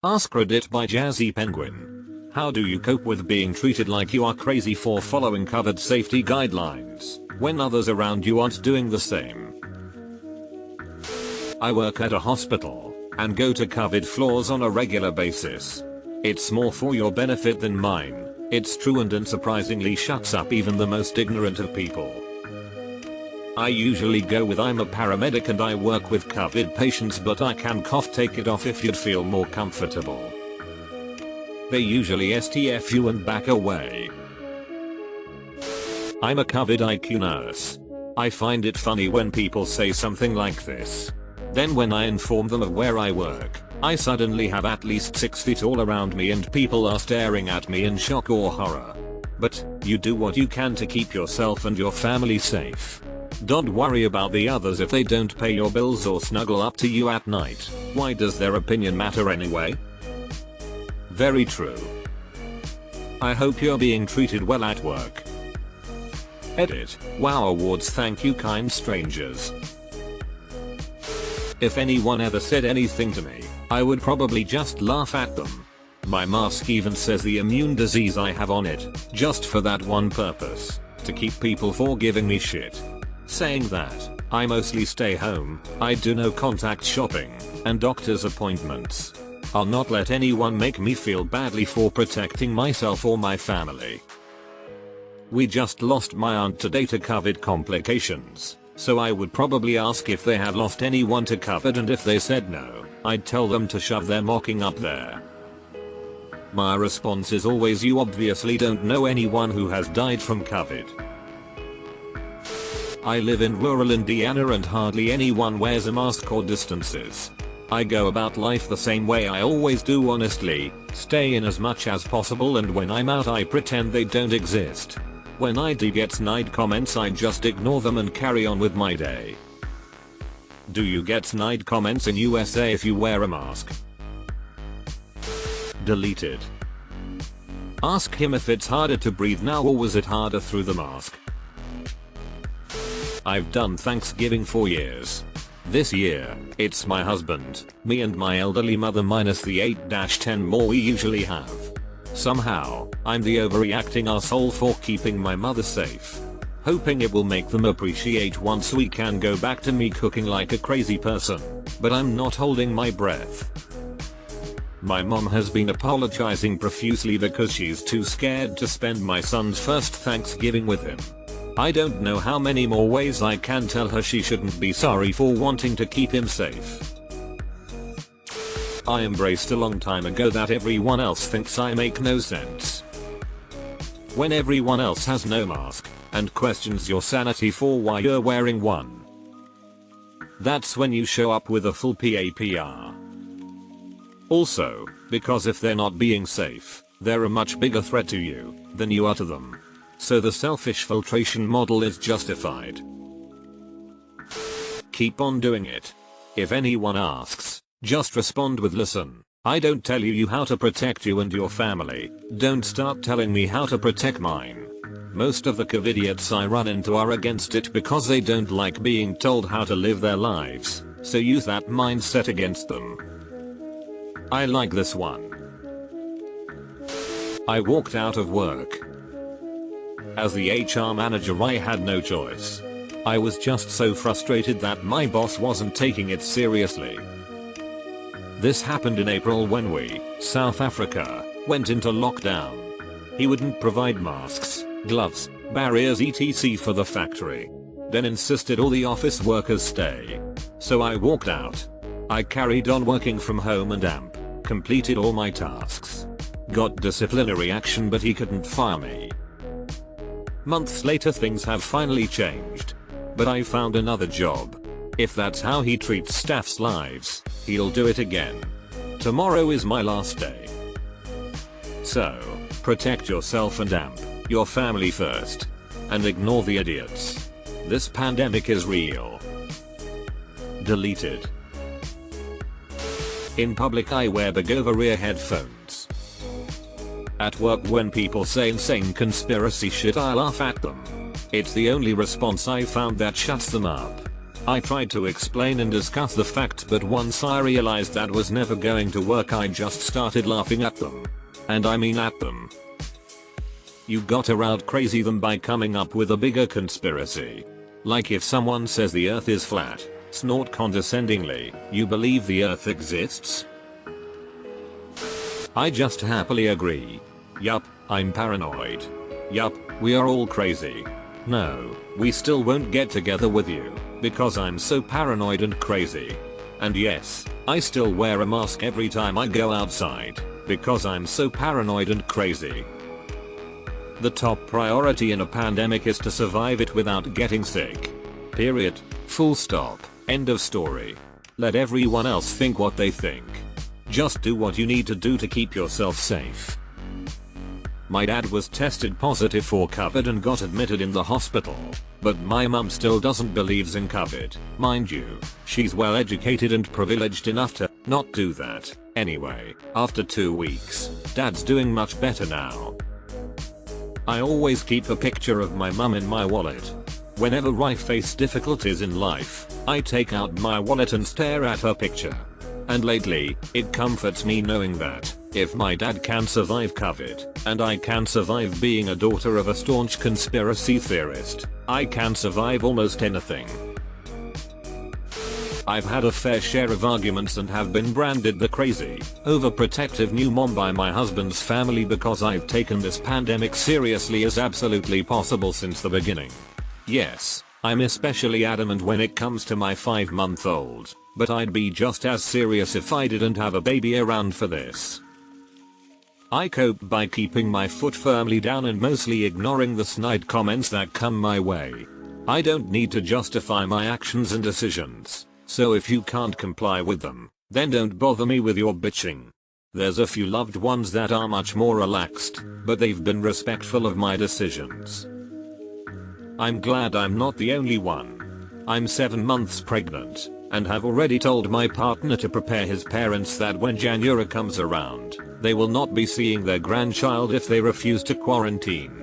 AskReddit by Jazzy Penguin. How do you cope with being treated like you are crazy for following COVID safety guidelines, when others around you aren't doing the same? I work at a hospital, and go to COVID floors on a regular basis. It's more for your benefit than mine, it's true, and unsurprisingly shuts up even the most ignorant of people. I usually go with I'm a paramedic and I work with COVID patients, but I can cough, take it off if you'd feel more comfortable. They usually STF you and back away. I'm a COVID IQ nurse. I find it funny when people say something like this. Then when I inform them of where I work, I suddenly have at least 6 feet all around me and people are staring at me in shock or horror. But you do what you can to keep yourself and your family safe. Don't worry about the others if they don't pay your bills or snuggle up to you at night. Why does their opinion matter anyway? Very true. I hope you're being treated well at work. Edit. Wow awards, thank you kind strangers. If anyone ever said anything to me, I would probably just laugh at them. My mask even says the immune disease I have on it, just for that one purpose, to keep people from giving me shit. Saying that, I mostly stay home, I do no contact shopping, and doctor's appointments. I'll not let anyone make me feel badly for protecting myself or my family. We just lost my aunt today to COVID complications, so I would probably ask if they have lost anyone to COVID, and if they said no, I'd tell them to shove their mocking up there. My response is always, you obviously don't know anyone who has died from COVID. I live in rural Indiana and hardly anyone wears a mask or distances. I go about life the same way I always do, honestly, stay in as much as possible, and when I'm out I pretend they don't exist. When I do get snide comments I just ignore them and carry on with my day. Do you get snide comments in USA if you wear a mask? Deleted. Ask him if it's harder to breathe now or was it harder through the mask. I've done Thanksgiving for years. This year, it's my husband, me and my elderly mother minus the 8-10 more we usually have. Somehow, I'm the overreacting asshole for keeping my mother safe. Hoping it will make them appreciate once we can go back to me cooking like a crazy person, but I'm not holding my breath. My mom has been apologizing profusely because she's too scared to spend my son's first Thanksgiving with him. I don't know how many more ways I can tell her she shouldn't be sorry for wanting to keep him safe. I embraced a long time ago that everyone else thinks I make no sense. When everyone else has no mask, and questions your sanity for why you're wearing one. That's when you show up with a full PAPR. Also, because if they're not being safe, they're a much bigger threat to you than you are to them. So the selfish filtration model is justified. Keep on doing it. If anyone asks, just respond with listen. I don't tell you how to protect you and your family. Don't start telling me how to protect mine. Most of the COVIDiots I run into are against it because they don't like being told how to live their lives, so use that mindset against them. I like this one. I walked out of work. As the HR manager I had no choice. I was just so frustrated that my boss wasn't taking it seriously. This happened in April when we, South Africa, went into lockdown. He wouldn't provide masks, gloves, barriers etc. for the factory. Then insisted all the office workers stay. So I walked out. I carried on working from home and completed all my tasks. Got disciplinary action but he couldn't fire me. Months later things have finally changed. But I found another job. If that's how he treats staff's lives, he'll do it again. Tomorrow is my last day. So, protect yourself and your family first. And ignore the idiots. This pandemic is real. Deleted. In public I wear big over-ear headphones. At work when people say insane conspiracy shit I laugh at them. It's the only response I found that shuts them up. I tried to explain and discuss the facts, but once I realized that was never going to work, I just started laughing at them. And I mean at them. You gotta out crazy them by coming up with a bigger conspiracy. Like if someone says the earth is flat, snort condescendingly, you believe the earth exists? I just happily agree. Yup, I'm paranoid. Yup, we are all crazy. No, we still won't get together with you, because I'm so paranoid and crazy. And yes, I still wear a mask every time I go outside, because I'm so paranoid and crazy. The top priority in a pandemic is to survive it without getting sick. Period. Full stop. End of story. Let everyone else think what they think. Just do what you need to do to keep yourself safe. My dad was tested positive for COVID and got admitted in the hospital. But my mum still doesn't believe in COVID. Mind you, she's well educated and privileged enough to not do that. Anyway, after 2 weeks, dad's doing much better now. I always keep a picture of my mum in my wallet. Whenever I face difficulties in life, I take out my wallet and stare at her picture. And lately, it comforts me knowing that, if my dad can survive COVID, and I can survive being a daughter of a staunch conspiracy theorist, I can survive almost anything. I've had a fair share of arguments and have been branded the crazy, overprotective new mom by my husband's family because I've taken this pandemic seriously as absolutely possible since the beginning. Yes, I'm especially adamant when it comes to my 5-month-old, but I'd be just as serious if I didn't have a baby around for this. I cope by keeping my foot firmly down and mostly ignoring the snide comments that come my way. I don't need to justify my actions and decisions. So if you can't comply with them, then don't bother me with your bitching. There's a few loved ones that are much more relaxed, but they've been respectful of my decisions. I'm glad I'm not the only one. I'm 7 months pregnant, and have already told my partner to prepare his parents that when January comes around, they will not be seeing their grandchild if they refuse to quarantine.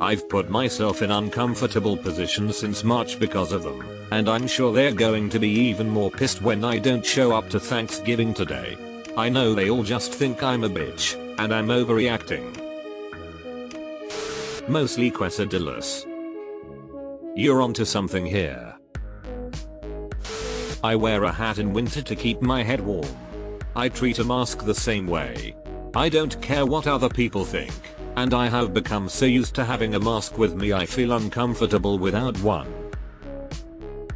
I've put myself in uncomfortable positions since March because of them, and I'm sure they're going to be even more pissed when I don't show up to Thanksgiving today. I know they all just think I'm a bitch, and I'm overreacting. Mostly quesadillas. You're onto something here. I wear a hat in winter to keep my head warm. I treat a mask the same way. I don't care what other people think. And I have become so used to having a mask with me I feel uncomfortable without one.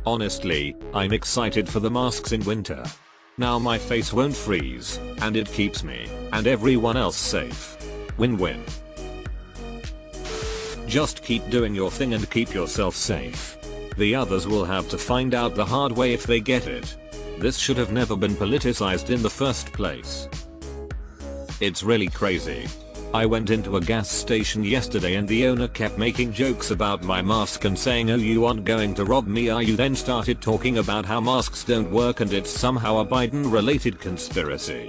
Honestly, I'm excited for the masks in winter. Now my face won't freeze, and it keeps me, and everyone else safe. Win-win. Just keep doing your thing and keep yourself safe. The others will have to find out the hard way if they get it. This should have never been politicized in the first place. It's really crazy. I went into a gas station yesterday and the owner kept making jokes about my mask and saying, "Oh, you aren't going to rob me, are you?" Then started talking about how masks don't work and it's somehow a Biden related conspiracy.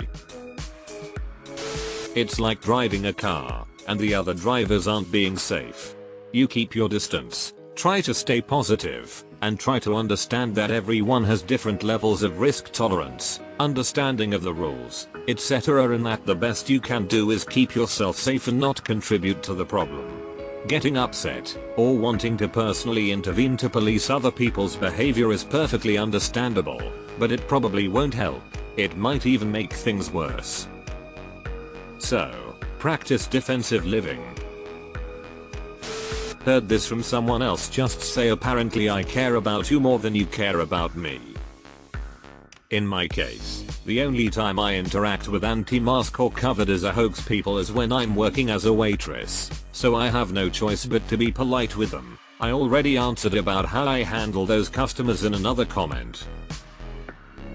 It's like driving a car and the other drivers aren't being safe. You keep your distance, try to stay positive, and try to understand that everyone has different levels of risk tolerance, understanding of the rules, etc., and that the best you can do is keep yourself safe and not contribute to the problem. Getting upset, or wanting to personally intervene to police other people's behavior is perfectly understandable, but it probably won't help. It might even make things worse. So, practice defensive living. Heard this from someone else just say, apparently I care about you more than you care about me. In my case, the only time I interact with anti-mask or covered as a hoax people is when I'm working as a waitress, so I have no choice but to be polite with them. I already answered about how I handle those customers in another comment.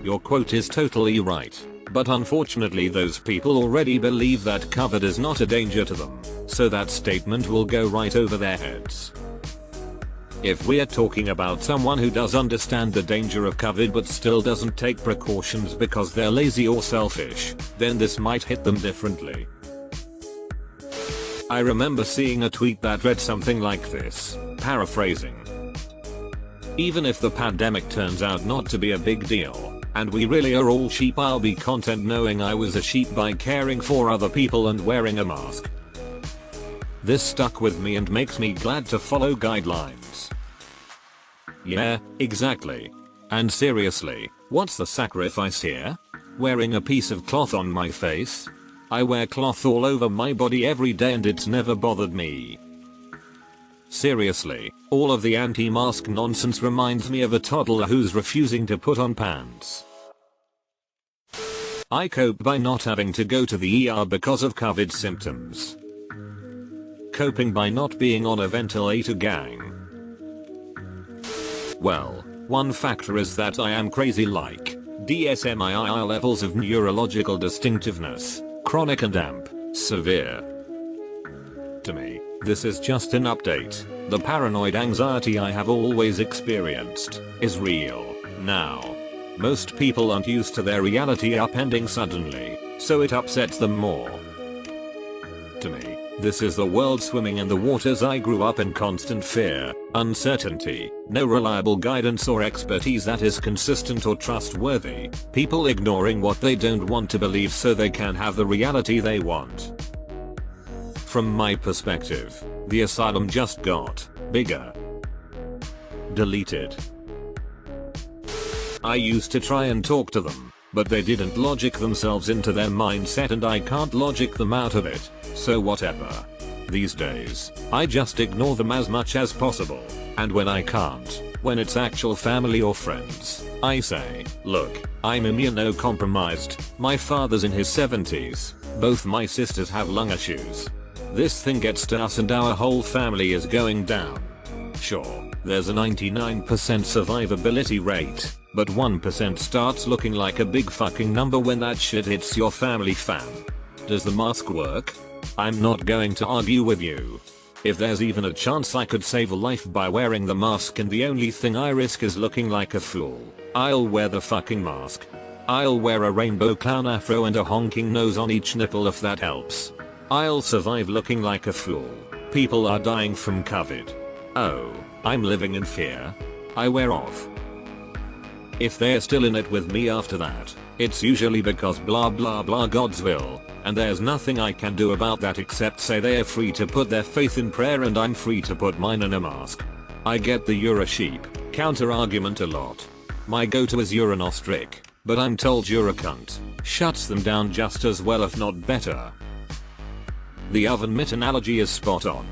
Your quote is totally right, but unfortunately those people already believe that covered is not a danger to them, so that statement will go right over their heads. If we're talking about someone who does understand the danger of COVID but still doesn't take precautions because they're lazy or selfish, then this might hit them differently. I remember seeing a tweet that read something like this, paraphrasing. Even if the pandemic turns out not to be a big deal, and we really are all sheep, I'll be content knowing I was a sheep by caring for other people and wearing a mask. This stuck with me and makes me glad to follow guidelines. Yeah, exactly. And seriously, what's the sacrifice here? Wearing a piece of cloth on my face? I wear cloth all over my body every day and it's never bothered me. Seriously, all of the anti-mask nonsense reminds me of a toddler who's refusing to put on pants. I cope by not having to go to the ER because of COVID symptoms. Coping by not being on a ventilator, gang. Well, one factor is that I am crazy, like DSM-II levels of neurological distinctiveness, chronic and amp, severe. To me, this is just an update. The paranoid anxiety I have always experienced is real now. Most people aren't used to their reality upending suddenly, so it upsets them more. To me, this is the world swimming in the waters I grew up in: constant fear, uncertainty, no reliable guidance or expertise that is consistent or trustworthy, people ignoring what they don't want to believe so they can have the reality they want. From my perspective, the asylum just got bigger. Deleted. I used to try and talk to them, but they didn't logic themselves into their mindset and I can't logic them out of it, so whatever. These days, I just ignore them as much as possible, and when I can't, when it's actual family or friends, I say, look, I'm immunocompromised, my father's in his 70s, both my sisters have lung issues. This thing gets to us and our whole family is going down. Sure, there's a 99% survivability rate, but 1% starts looking like a big fucking number when that shit hits your family, fam. Does the mask work? I'm not going to argue with you. If there's even a chance I could save a life by wearing the mask and the only thing I risk is looking like a fool, I'll wear the fucking mask. I'll wear a rainbow clown afro and a honking nose on each nipple if that helps. I'll survive looking like a fool. People are dying from COVID. Oh, I'm living in fear. I wear off. If they're still in it with me after that, it's usually because blah blah blah God's will, and there's nothing I can do about that except say they're free to put their faith in prayer and I'm free to put mine in a mask. I get the "you're a sheep" counter argument a lot. My go-to is "you're an ostrich," but I'm told "you're a cunt" shuts them down just as well if not better. The oven mitt analogy is spot on.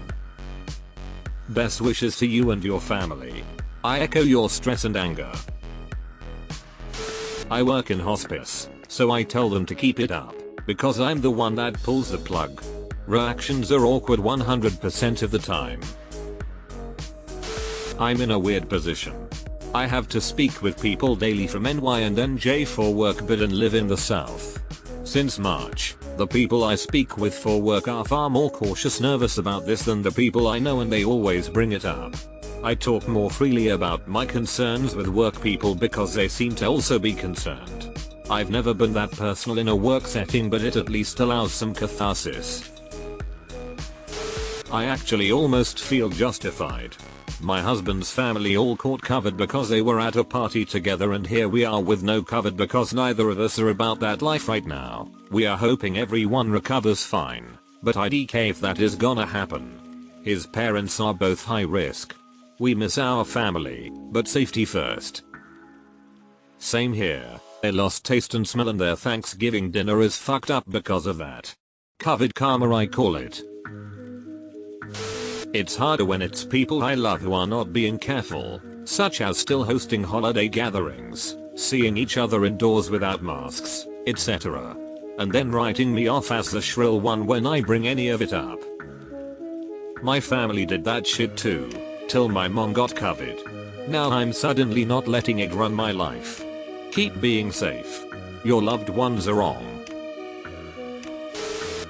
Best wishes to you and your family. I echo your stress and anger. I work in hospice, so I tell them to keep it up, because I'm the one that pulls the plug. Reactions are awkward 100% of the time. I'm in a weird position. I have to speak with people daily from NY and NJ for work but live in the South. Since March, the people I speak with for work are far more cautious, nervous about this than the people I know, and they always bring it up. I talk more freely about my concerns with work people because they seem to also be concerned. I've never been that personal in a work setting, but it at least allows some catharsis. I actually almost feel justified. My husband's family all caught COVID because they were at a party together, and here we are with no COVID because neither of us are about that life right now. We are hoping everyone recovers fine, but IDK if that is gonna happen. His parents are both high risk. We miss our family, but safety first. Same here. They lost taste and smell and their Thanksgiving dinner is fucked up because of that. COVID karma, I call it. It's harder when it's people I love who are not being careful, such as still hosting holiday gatherings, seeing each other indoors without masks, etc. And then writing me off as the shrill one when I bring any of it up. My family did that shit too, till my mom got COVID. Now I'm suddenly not letting it run my life. Keep being safe. Your loved ones are wrong.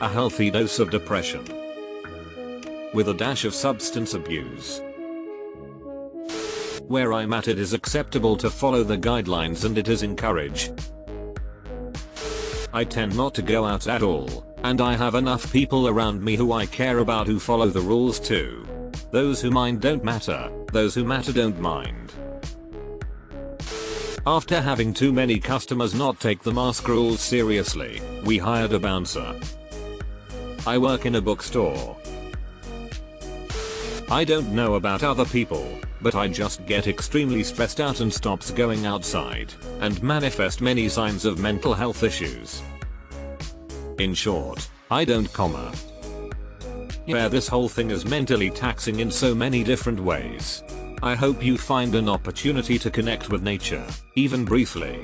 A healthy dose of depression, with a dash of substance abuse. Where I'm at, it is acceptable to follow the guidelines and it is encouraged. I tend not to go out at all, and I have enough people around me who I care about who follow the rules too. Those who mind don't matter, those who matter don't mind. After having too many customers not take the mask rules seriously, we hired a bouncer. I work in a bookstore. I don't know about other people, but I just get extremely stressed out and stops going outside, and manifest many signs of mental health issues. In short, I don't comma. Yeah, this whole thing is mentally taxing in so many different ways. I hope you find an opportunity to connect with nature, even briefly.